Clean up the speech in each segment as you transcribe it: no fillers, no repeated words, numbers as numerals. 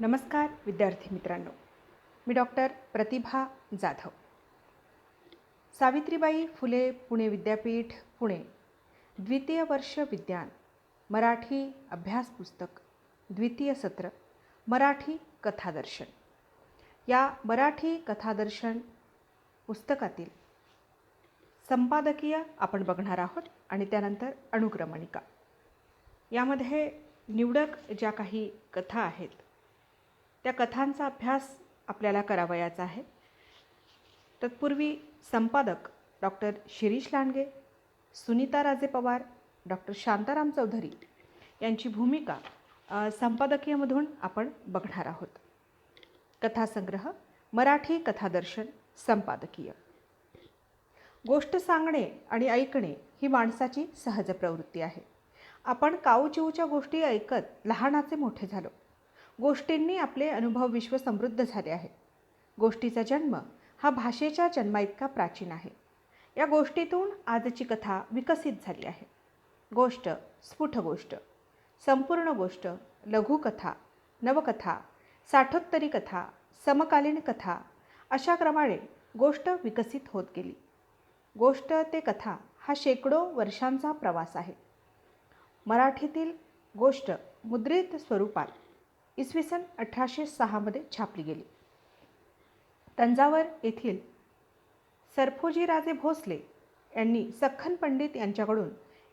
नमस्कार विद्यार्थी मित्रांनो, मी डॉक्टर प्रतिभा जाधव. सावित्रीबाई फुले पुणे विद्यापीठ पुणे, द्वितीय वर्ष विज्ञान, मराठी अभ्यास पुस्तक, द्वितीय सत्र, मराठी कथादर्शन. या मराठी कथादर्शन पुस्तकातील संपादकीय आपण बघणार आहोत आणि त्यानंतर अनुक्रमणिका. यामध्ये निवडक ज्या काही कथा आहेत त्या कथांचा अभ्यास आपल्याला करावयाचा आहे. तत्पूर्वी संपादक डॉक्टर शिरीष लांडगे, सुनीता राजे पवार, डॉक्टर शांताराम चौधरी यांची भूमिका संपादकीयमधून आपण बघणार आहोत. कथासंग्रह मराठी कथादर्शन संपादकीय. गोष्ट सांगणे आणि ऐकणे ही माणसाची सहज प्रवृत्ती आहे. आपण काऊचिऊच्या गोष्टी ऐकत लहानाचे मोठे झालो. गोष्टींनी आपले अनुभव विश्व समृद्ध झाले आहे. गोष्टीचा जन्म हा भाषेच्या जन्माइतका प्राचीन आहे. या गोष्टीतून आजची कथा विकसित झाली आहे. गोष्ट, स्फुट गोष्ट, संपूर्ण गोष्ट, लघुकथा, नवकथा, साठोत्तरी कथा, समकालीन कथा अशा क्रमाने गोष्ट विकसित होत गेली. गोष्ट ते कथा हा शेकडो वर्षांचा प्रवास आहे. मराठीतील गोष्ट मुद्रित स्वरूपात इसवी सन 1806 छापली गेली. तंजावर येथील सरफोजीराजे भोसले यांनी सख्खन पंडित यांच्याकडून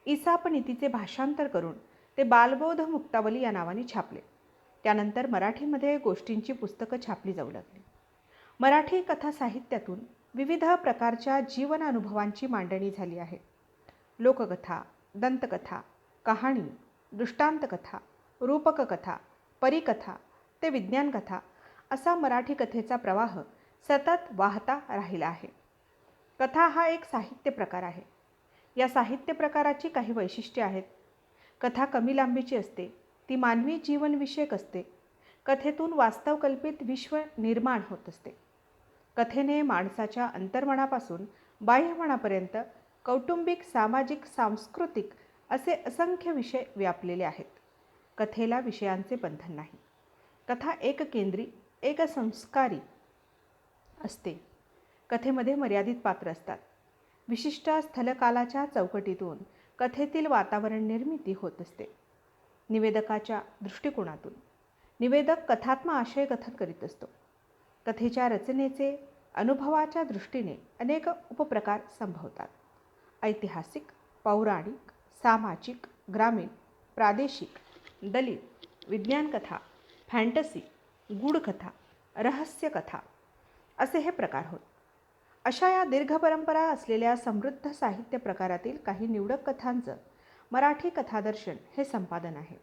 ईसापनीतीचे भाषांतर करून ते बालबोध मुक्तावली या नावाने छापले. त्यानंतर मराठीमध्ये गोष्टींची पुस्तकं छापली जाऊ लागली. मराठी कथा साहित्यातून विविध प्रकारच्या जीवन अनुभवांची मांडणी झाली आहे. लोककथा, दंतकथा, कहाणी, दृष्टांतकथा, रूपककथा, परिकथा ते विज्ञानकथा असा मराठी कथेचा प्रवाह सतत वाहता राहिला आहे. कथा हा एक साहित्य प्रकार आहे. या साहित्य प्रकाराची काही वैशिष्ट्ये आहेत. कथा कमी लांबीची असते. ती मानवी जीवनविषयक असते. कथेतून वास्तवकल्पित विश्व निर्माण होत असते. कथेने माणसाच्या अंतर्मनापासून बाह्यमनापर्यंत कौटुंबिक, सामाजिक, सांस्कृतिक असे असंख्य विषय व्यापलेले आहेत. कथेला विषयांचे बंधन नाही. कथा एककेंद्री, एकसंस्कारी असते. कथेमध्ये मर्यादित पात्र असतात. विशिष्ट स्थलकालाच्या चौकटीतून कथेतील वातावरण निर्मिती होत असते. निवेदकाच्या दृष्टिकोनातून निवेदक कथात्म आशय कथन करीत असतो. कथेच्या रचनेचे अनुभवाच्या दृष्टीने अनेक उपप्रकार संभवतात. ऐतिहासिक, पौराणिक, सामाजिक, ग्रामीण, प्रादेशिक, दलित, विज्ञानकथा, फॅन्टसी, गूढकथा, रहस्यकथा असे हे प्रकार होत. अशा या दीर्घ परंपरा असलेल्या समृद्ध साहित्य प्रकारातील काही निवडक कथांचं मराठी कथादर्शन हे संपादन आहे.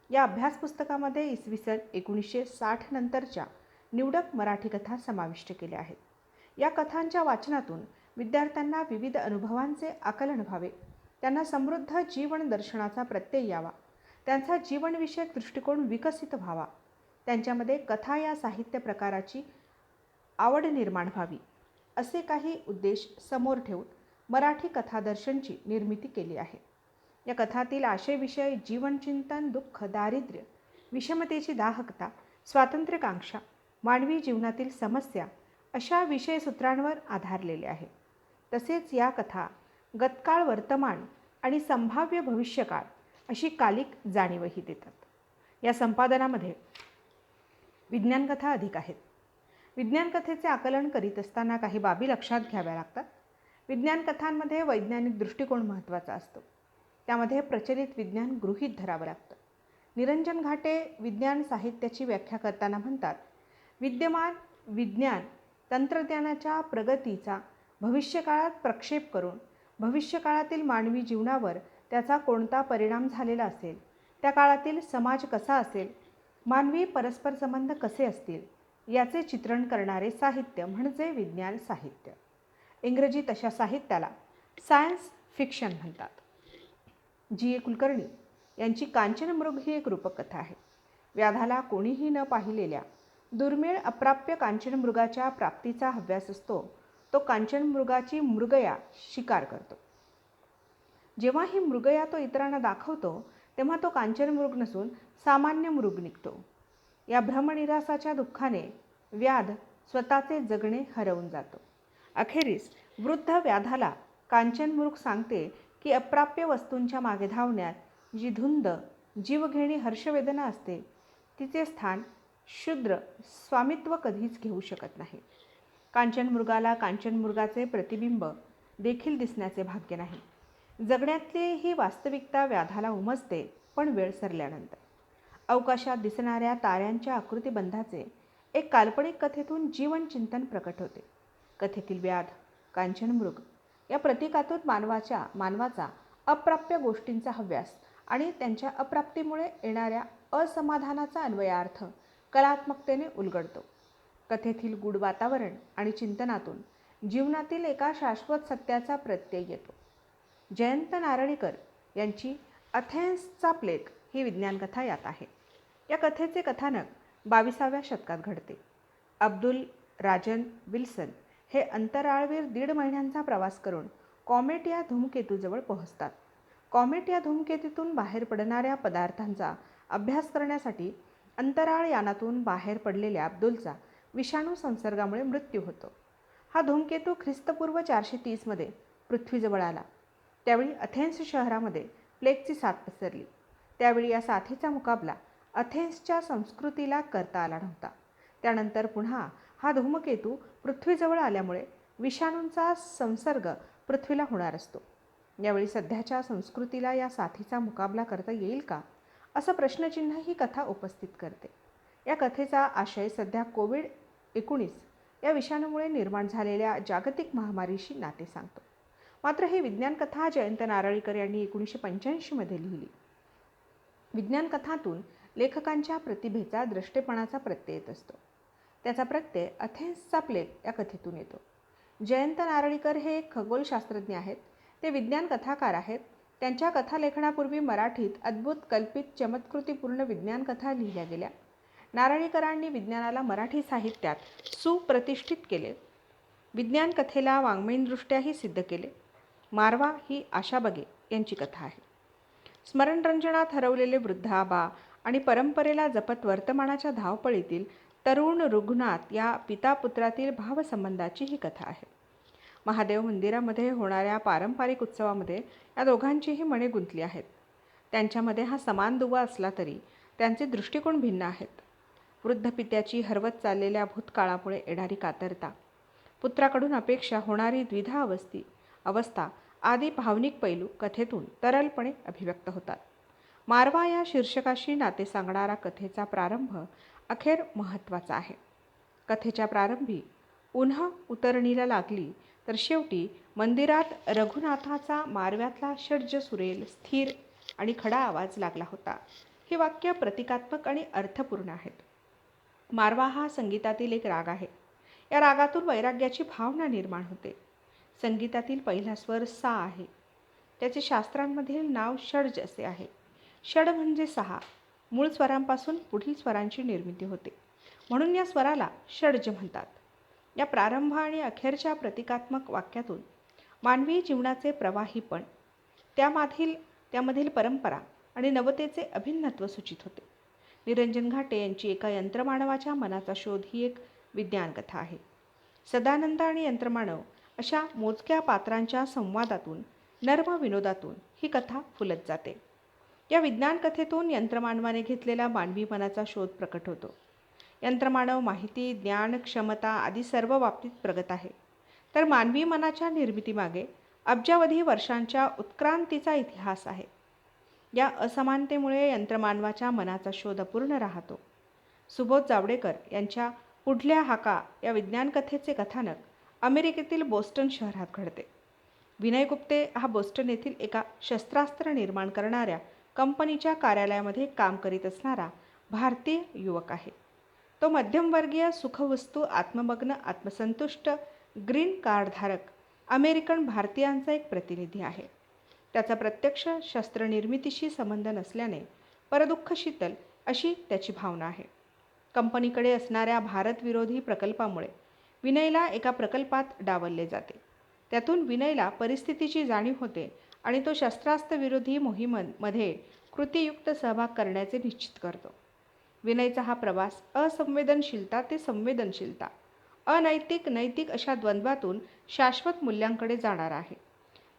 या अभ्यास पुस्तकामध्ये इसवी सन 1960 नंतरच्या निवडक मराठी कथा समाविष्ट केल्या आहेत. या कथांच्या वाचनातून विद्यार्थ्यांना विविध अनुभवांचे आकलन व्हावे, त्यांना समृद्ध जीवन दर्शनाचा प्रत्यय यावा, त्यांचा जीवनविषयक दृष्टिकोन विकसित व्हावा, त्यांच्यामध्ये कथा या साहित्य प्रकाराची आवड निर्माण व्हावी असे काही उद्देश समोर ठेवून मराठी कथादर्शनची निर्मिती केली आहे. या कथातील आशयविषय जीवनचिंतन, दुःख, दारिद्र्य, विषमतेची दाहकता, स्वातंत्र्यकांक्षा, मानवी जीवनातील समस्या अशा विषयसूत्रांवर आधारलेले आहे. तसेच या कथा गतकाळ, वर्तमान आणि संभाव्य भविष्यकाळ अशी कालिक जाणीवही देतात. या संपादनामध्ये विज्ञानकथा अधिक आहेत. विज्ञानकथेचे आकलन करीत असताना काही बाबी लक्षात घ्याव्या लागतात. विज्ञानकथांमध्ये वैज्ञानिक दृष्टिकोन महत्त्वाचा असतो. त्यामध्ये प्रचलित विज्ञान गृहीत धरावं लागतं. निरंजन घाटे विज्ञान साहित्याची व्याख्या करताना म्हणतात, विद्यमान विज्ञान तंत्रज्ञानाच्या प्रगतीचा भविष्यकाळात प्रक्षेप करून भविष्यकाळातील मानवी जीवनावर त्याचा कोणता परिणाम झालेला असेल, त्या काळातील समाज कसा असेल, मानवी परस्पर संबंध कसे असतील याचे चित्रण करणारे साहित्य म्हणजे विज्ञान साहित्य. इंग्रजीत अशा साहित्याला सायन्स फिक्शन म्हणतात. जी. ए. कुलकर्णी यांची कांचनमृग ही एक रूपकथा आहे. व्याधाला कोणीही न पाहिलेल्या दुर्मिळ अप्राप्य कांचनमृगाच्या प्राप्तीचा हव्यास असतो. तो कांचनमृगाची मृगया शिकार करतो. जेव्हा ही मृगया तो इतरांना दाखवतो तेव्हा तो कांचनमृग नसून सामान्य मृग निघतो. या भ्रमनिरासाच्या दुःखाने व्याध स्वतःचे जगणे हरवून जातो. अखेरीस वृद्ध व्याधाला कांचनमृग सांगते की अप्राप्य वस्तूंच्या मागे धावण्यात जी धुंद जीवघेणी हर्षवेदना असते तिचे स्थान शूद्र स्वामित्व कधीच घेऊ शकत नाही. कांचनमृगाला कांचनमृगाचे प्रतिबिंब देखील दिसण्याचे भाग्य नाही. जगण्यातली ही वास्तविकता व्याधाला उमजते, पण वेळ सरल्यानंतर. अवकाशात दिसणाऱ्या ताऱ्यांच्या आकृतिबंधाचे एक काल्पनिक कथेतून जीवन चिंतन प्रकट होते. कथेतील व्याध कांचनमृग या प्रतीकातून मानवाचा अप्राप्य गोष्टींचा हव्यास आणि त्यांच्या अप्राप्तीमुळे येणाऱ्या असमाधानाचा अन्वयार्थ कलात्मकतेने उलगडतो. कथेतील गूढ वातावरण आणि चिंतनातून जीवनातील एका शाश्वत सत्याचा प्रत्यय येतो. जयंत नारळीकर यांची अथेन्सचा प्लेग ही विज्ञानकथा यात आहे. या कथेचे कथानक 22व्या शतकात घडते. अब्दुल राजन विल्सन हे अंतराळवीर 1.5 महिन्यांचा प्रवास करून कॉमेट या धूमकेतूजवळ पोहोचतात. कॉमेट या धूमकेतूतून बाहेर पडणाऱ्या पदार्थांचा अभ्यास करण्यासाठी अंतराळ यानातून बाहेर पडलेल्या अब्दुलचा विषाणू संसर्गामुळे मृत्यू होतो. हा धूमकेतू ख्रिस्तपूर्व 430 पृथ्वीजवळ आला. त्यावेळी अथेन्स शहरामध्ये प्लेगची साथ पसरली. त्यावेळी या साथीचा मुकाबला अथेन्सच्या संस्कृतीला करता आला नव्हता. त्यानंतर पुन्हा हा धूमकेतू पृथ्वीजवळ आल्यामुळे विषाणूंचा संसर्ग पृथ्वीला होणार असतो. यावेळी सध्याच्या संस्कृतीला या साथीचा मुकाबला करता येईल का, असं प्रश्नचिन्ह ही कथा उपस्थित करते. या कथेचा आशय सध्या कोविड-19 या विषाणूमुळे निर्माण झालेल्या जागतिक महामारीशी नाते सांगतो. मात्र ही विज्ञानकथा जयंत नारळीकर यांनी 1985 लिहिली. विज्ञानकथातून लेखकांच्या प्रतिभेचा दृष्टेपणाचा प्रत्यय येत असतो. त्याचा प्रत्यय अथेन्सचा प्लेग या कथेतून येतो. जयंत नारळीकर हे एक खगोलशास्त्रज्ञ आहेत. ते विज्ञान कथाकार आहेत. त्यांच्या कथालेखनापूर्वी मराठीत अद्भुत कल्पित चमत्कृतीपूर्ण विज्ञानकथा लिहिल्या गेल्या. नारळीकरांनी विज्ञानाला मराठी साहित्यात सुप्रतिष्ठित केले. विज्ञानकथेला वाङ्मयीनदृष्ट्याही सिद्ध केले. मारवा ही आशा बगे यांची कथा आहे. स्मरणरंजनात हरवलेले वृद्ध आबा आणि परंपरेला जपत वर्तमानाच्या धावपळीतील तरुण रुग्णात या पितापुत्रातील भावसंबंधाची ही कथा आहे. महादेव मंदिरामध्ये होणाऱ्या पारंपरिक उत्सवामध्ये या दोघांचीही मने गुंतली आहेत. त्यांच्यामध्ये हा समान दुवा असला तरी त्यांचे दृष्टिकोन भिन्न आहेत. वृद्ध पित्याची हरवत चाललेल्या भूतकाळामुळे येणारी कातरता, पुत्राकडून अपेक्षा होणारी द्विधा अवस्था आदी भावनिक पैलू कथेतून तरलपणे अभिव्यक्त होतात. मारवा या शीर्षकाशी नाते सांगणारा कथेचा प्रारंभ अखेर महत्त्वाचा आहे. कथेच्या प्रारंभी उन्ह उतरणीला लागली तर शेवटी मंदिरात रघुनाथाचा मारव्यातला षड्ज सुरेल, स्थिर आणि खडा आवाज लागला होता. ही वाक्य प्रतिकात्मक आणि अर्थपूर्ण आहेत. मारवा हा संगीतातील एक राग आहे. या रागातून वैराग्याची भावना निर्माण होते. संगीतातील पहिला स्वर सा आहे. त्याचे शास्त्रांमधील नाव षड्ज असे आहे. षड म्हणजे 6. मूळ स्वरांपासून पुढील स्वरांची निर्मिती होते, म्हणून या स्वराला षड्ज म्हणतात. या प्रारंभ आणि अखेरच्या प्रतिकात्मक वाक्यातून मानवी जीवनाचे प्रवाहीपण, त्यामधील परंपरा आणि नवतेचे अभिन्नत्व सूचित होते. निरंजन घाटे यांची एका यंत्रमानवाच्या मनाचा शोध ही एक विज्ञानकथा आहे. सदानंद आणि यंत्रमानव अशा मोजक्या पात्रांच्या संवादातून, नर्म विनोदातून ही कथा फुलत जाते. या विज्ञानकथेतून यंत्रमानवाने घेतलेला मानवी मनाचा शोध प्रकट होतो. यंत्रमानव माहिती, ज्ञान, क्षमता आदी सर्व बाबतीत प्रगत आहे, तर मानवी मनाच्या निर्मितीमागे अब्जावधी वर्षांच्या उत्क्रांतीचा इतिहास आहे. या असमानतेमुळे यंत्रमानवाच्या मनाचा शोध अपूर्ण राहतो. सुबोध जावडेकर यांच्या पुढल्या हाका या विज्ञानकथेचे कथानक अमेरिकेतील बोस्टन शहरात घडते. विनय गुप्ते हा बोस्टन येथील एका शस्त्रास्त्र निर्माण करणाऱ्या कंपनीच्या कार्यालयामध्ये काम करीत असणारा भारतीय युवक आहे. तो मध्यमवर्गीय, सुखवस्तू, आत्ममग्न, आत्मसंतुष्ट, ग्रीन कार्डधारक अमेरिकन भारतीयांचा एक प्रतिनिधी आहे. त्याचा प्रत्यक्ष शस्त्रनिर्मितीशी संबंध नसल्याने परदुःख शीतल अशी त्याची भावना आहे. कंपनीकडे असणाऱ्या भारतविरोधी प्रकल्पामुळे विनयला एका प्रकल्पात डावलले जाते. त्यातून विनयला परिस्थितीची जाणीव होते आणि तो शस्त्रास्त्रविरोधी मोहिमेमध्ये कृतीयुक्त सहभाग करण्याचे निश्चित करतो. विनयचा हा प्रवास असंवेदनशीलता ते संवेदनशीलता, अनैतिक नैतिक अशा द्वंद्वातून शाश्वत मूल्यांकडे जाणार आहे.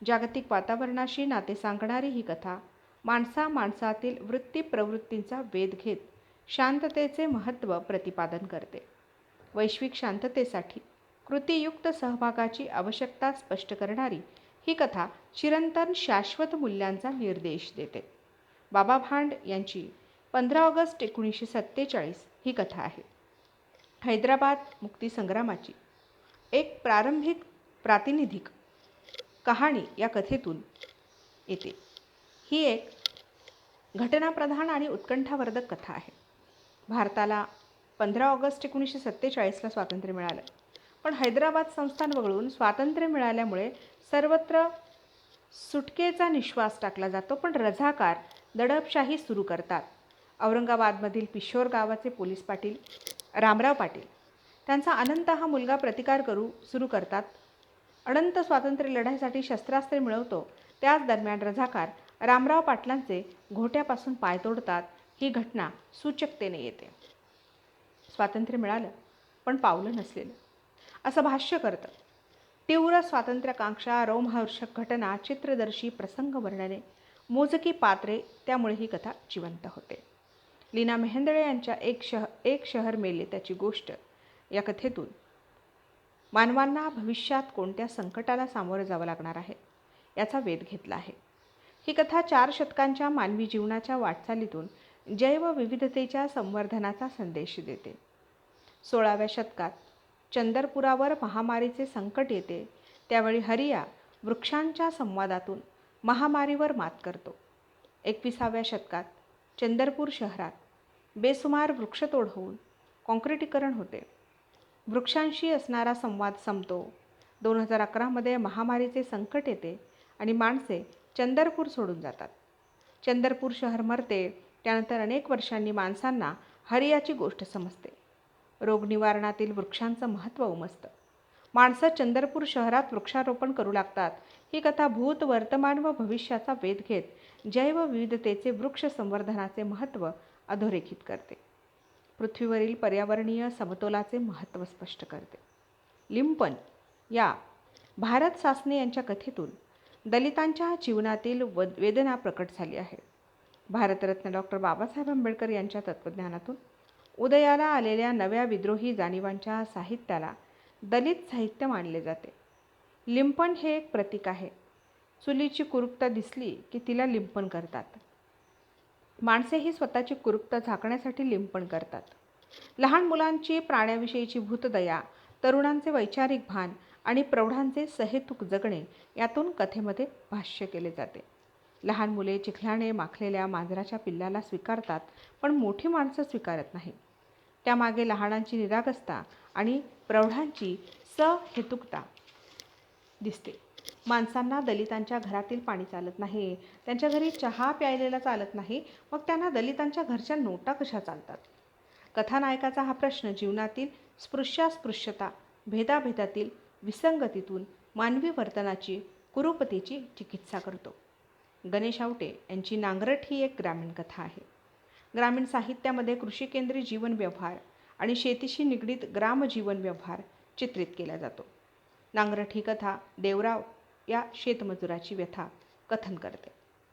जागतिक वातावरणाशी नाते सांगणारी ही कथा माणसामाणसातील वृत्ती प्रवृत्तींचा वेध घेत शांततेचे महत्त्व प्रतिपादन करते. वैश्विक शांततेसाठी कृतीयुक्त सहभागाची आवश्यकता स्पष्ट करणारी ही कथा चिरंतन शाश्वत मूल्यांचा निर्देश देते. बाबा भांड यांची 15 ऑगस्ट 1947 ही कथा आहे. हैदराबाद मुक्तीसंग्रामाची एक प्रातिनिधिक कहाणी या कथेतून येते. ही एक घटनाप्रधान आणि उत्कंठावर्धक कथा आहे. भारताला 15 ऑगस्ट 1947ला स्वातंत्र्य मिळालं, पण हैदराबाद संस्थान वगळून स्वातंत्र्य मिळाल्यामुळे सर्वत्र सुटकेचा निश्वास टाकला जातो. पण रझाकार दडपशाही सुरू करतात. औरंगाबादमधील पिशोर गावाचे पोलीस पाटील रामराव पाटील, त्यांचा अनंत हा मुलगा प्रतिकार सुरू करतात. अनंत स्वातंत्र्य लढ्यासाठी शस्त्रास्त्रे मिळवतो. त्याच दरम्यान रझाकार रामराव पाटलांचे घोट्यापासून पाय तोडतात. ही घटना सूचकतेने येते. स्वातंत्र्य मिळालं पण पावलं नसलेलं, असं भाष्य करतं. तीव्र स्वातंत्र्याकांक्षा, रोमहर्षक घटना, चित्रदर्शी प्रसंग वर्णने, मोजकी पात्रे, त्यामुळे ही कथा जिवंत होते. लीना मेहेंदळे यांच्या एक शहर मेले त्याची गोष्ट या कथेतून मानवांना भविष्यात कोणत्या संकटाला सामोरं जावं लागणार आहे याचा वेध घेतला आहे. ही कथा 4 शतकांच्या मानवी जीवनाच्या वाटचालीतून जैवविविधतेच्या संवर्धनाचा संदेश देते. 16व्या शतकात चंदरपुरावर महामारीचे संकट येते. त्यावेळी हरिया वृक्षांच्या संवादातून महामारीवर मात करतो. 21व्या शतकात चंदरपूर शहरात बेसुमार वृक्षतोड होऊन काँक्रिटीकरण होते. वृक्षांशी असणारा संवाद संपतो. 2011मध्ये महामारीचे संकट येते आणि माणसे चंदरपूर सोडून जातात. चंदरपूर शहर मरते. त्यानंतर अनेक वर्षांनी माणसांना हरियाची गोष्ट समजते. रोग निवारणातील वृक्षांचं महत्त्व उमजतं. माणसं चंदरपूर शहरात वृक्षारोपण करू लागतात. ही कथा भूत, वर्तमान व भविष्याचा वेध घेत जैवविविधतेचे वृक्ष संवर्धनाचे महत्त्व अधोरेखित करते. पृथ्वीवरील पर्यावरणीय समतोलाचे महत्त्व स्पष्ट करते. लिंपन या भारत सासने यांच्या कथेतून दलितांच्या जीवनातील वेदना प्रकट झाली आहे. भारतरत्न डॉक्टर बाबासाहेब आंबेडकर यांच्या तत्त्वज्ञानातून उदयाला आलेल्या नव्या विद्रोही जाणीवांच्या साहित्याला दलित साहित्य मानले जाते. लिंपन हे एक प्रतीक आहे. चुलीची कुरूपता दिसली की तिला लिंपन करतात. माणसेही स्वतःची कुरूपता झाकण्यासाठी लिंपन करतात. लहान मुलांची प्राण्याविषयीची भूतदया, तरुणांचे वैचारिक भान आणि प्रौढांचे सहेतुक जगणे यातून कथेमध्ये भाष्य केले जाते. लहान मुले चिखलाने माखलेल्या मांजराच्या पिल्लाला स्वीकारतात, पण मोठी माणसं स्वीकारत नाही. त्यामागे लहानांची निरागसता आणि प्रौढांची सहेतुकता दिसते. माणसांना दलितांच्या घरातील पाणी चालत नाही, त्यांच्या घरी चहा प्यायलेला चालत नाही, मग त्यांना दलितांच्या घरच्या नोटा कशा चालतात? कथानायकाचा हा प्रश्न जीवनातील स्पृश्यास्पृश्यता, भेदाभेदातील विसंगतीतून मानवी वर्तनाची कुरूपतेची चिकित्सा करतो. गणेश आवटे यांची नांगरट ही एक ग्रामीण कथा आहे. ग्रामीण साहित्यामध्ये कृषीकेंद्री जीवन व्यवहार आणि शेतीशी निगडीत ग्रामजीवन व्यवहार चित्रित केला जातो. नांगरट ही कथा देवराव या शेतमजुराची व्यथा कथन करते.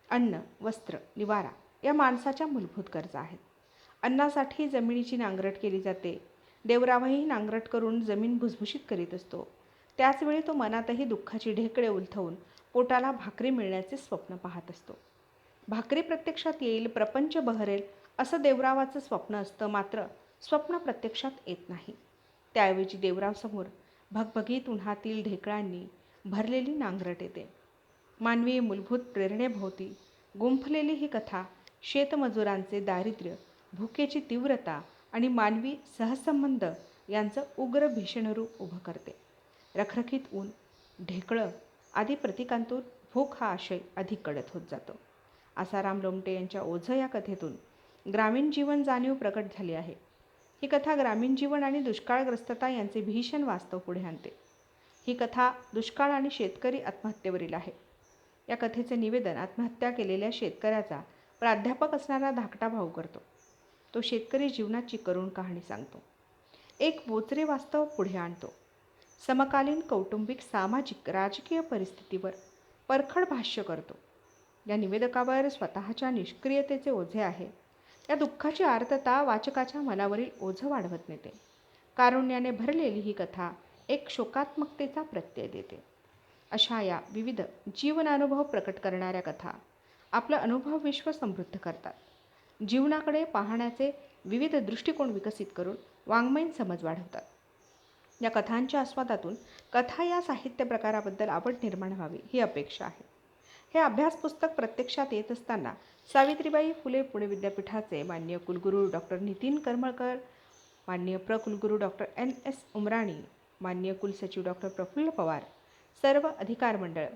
अन्न, वस्त्र, निवारा या माणसाच्या मूलभूत गरजा आहेत. अन्नासाठी जमिनीची नांगरट केली जाते. देवरावही नांगरट करून जमीन भुसभुशीत करीत असतो. त्याचवेळी तो मनातही दुःखाची ढेकळे उलथवून पोटाला भाकरी मिळण्याचे स्वप्न पाहत असतो. भाकरी प्रत्यक्षात येईल, प्रपंच बहरेल असं देवरावाचं स्वप्न असतं, मात्र स्वप्न प्रत्यक्षात येत नाही. त्याऐवजी देवरावसमोर भगभगीत उन्हातील ढेकळांनी भरलेली नांगरट येते. मानवी मूलभूत प्रेरणेभोवती गुंफलेली ही कथा शेतमजुरांचे दारिद्र्य, भुकेची तीव्रता आणि मानवी सहसंबंध यांचं उग्र भीषण रूप उभं करते. रखरखीत ऊन, ढेकळं आदी प्रतीकांतून भूक हा आशय अधिक कडक होत जातो. आसाराम लोमटे यांच्या ओझं या कथेतून ग्रामीण जीवन जाणीव प्रकट झाली आहे. ही कथा ग्रामीण जीवन आणि दुष्काळग्रस्तता यांचे भीषण वास्तव पुढे आणते. ही कथा दुष्काळ आणि शेतकरी आत्महत्येवरील आहे. या कथेचे निवेदन आत्महत्या केलेल्या शेतकऱ्याचा प्राध्यापक असणारा धाकटा भाऊ करतो. तो शेतकरी जीवनाची करुण कहाणी सांगतो. एक बोचरे वास्तव पुढे आणतो. समकालीन कौटुंबिक, सामाजिक, राजकीय परिस्थितीवर परखड भाष्य करतो. या निवेदकावर स्वतःच्या निष्क्रियतेचे ओझे आहे. या दुःखाची आर्तता वाचकाच्या मनावरील ओझं वाढवत नेते. कारुण्याने भरलेली ही कथा एक शोकात्मकतेचा प्रत्यय देते. अशा या विविध जीवनानुभव प्रकट करणाऱ्या कथा आपलं अनुभव विश्व समृद्ध करतात. जीवनाकडे पाहण्याचे विविध दृष्टिकोन विकसित करून वाङ्मयीन समज वाढवतात. या कथांच्या आस्वादातून कथा या साहित्य प्रकाराबद्दल आवड निर्माण व्हावी ही अपेक्षा आहे. हे अभ्यास पुस्तक प्रत्यक्षात येत असताना सावित्रीबाई फुले पुणे विद्यापीठाचे माननीय कुलगुरू डॉक्टर नितीन करमळकर, माननीय कुलगुरू डॉक्टर NS उमराणी, माननीय कुलसचिव डॉक्टर प्रफुल्ल पवार, सर्व अधिकार मंडळ,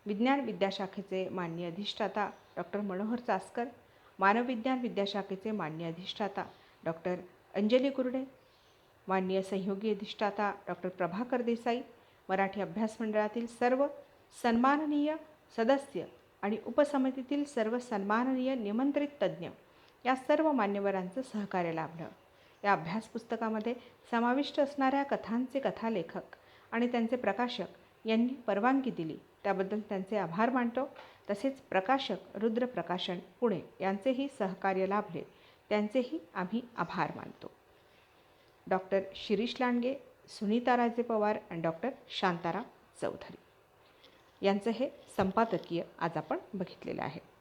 विज्ञान विद्याशाखेचे माननीय अधिष्ठाता डॉक्टर मनोहर चास्कर, मानवविज्ञान विद्याशाखेचे माननीय अधिष्ठाता डॉक्टर अंजली कुरडे, माननीय सहयोगी अधिष्ठाता डॉक्टर प्रभाकर देसाई, मराठी अभ्यास मंडळातील सर्व सन्माननीय सदस्य आणि उपसमितीतील सर्व सन्माननीय निमंत्रित तज्ज्ञ या सर्व मान्यवरांचं सहकार्य लाभलं. या अभ्यास पुस्तकामध्ये समाविष्ट असणाऱ्या कथांचे कथालेखक आणि त्यांचे प्रकाशक यांनी परवानगी दिली त्याबद्दल त्यांचे आभार मानतो. तसेच प्रकाशक रुद्र प्रकाशन पुणे यांचेही सहकार्य लाभले त्यांचेही आम्ही आभार मानतो. डॉक्टर शिरीष लांडगे, सुनीता राजे पवार आणि डॉक्टर शांताराम चौधरी यांचं हे संपादकीय आज आपण बघितलेलं आहे.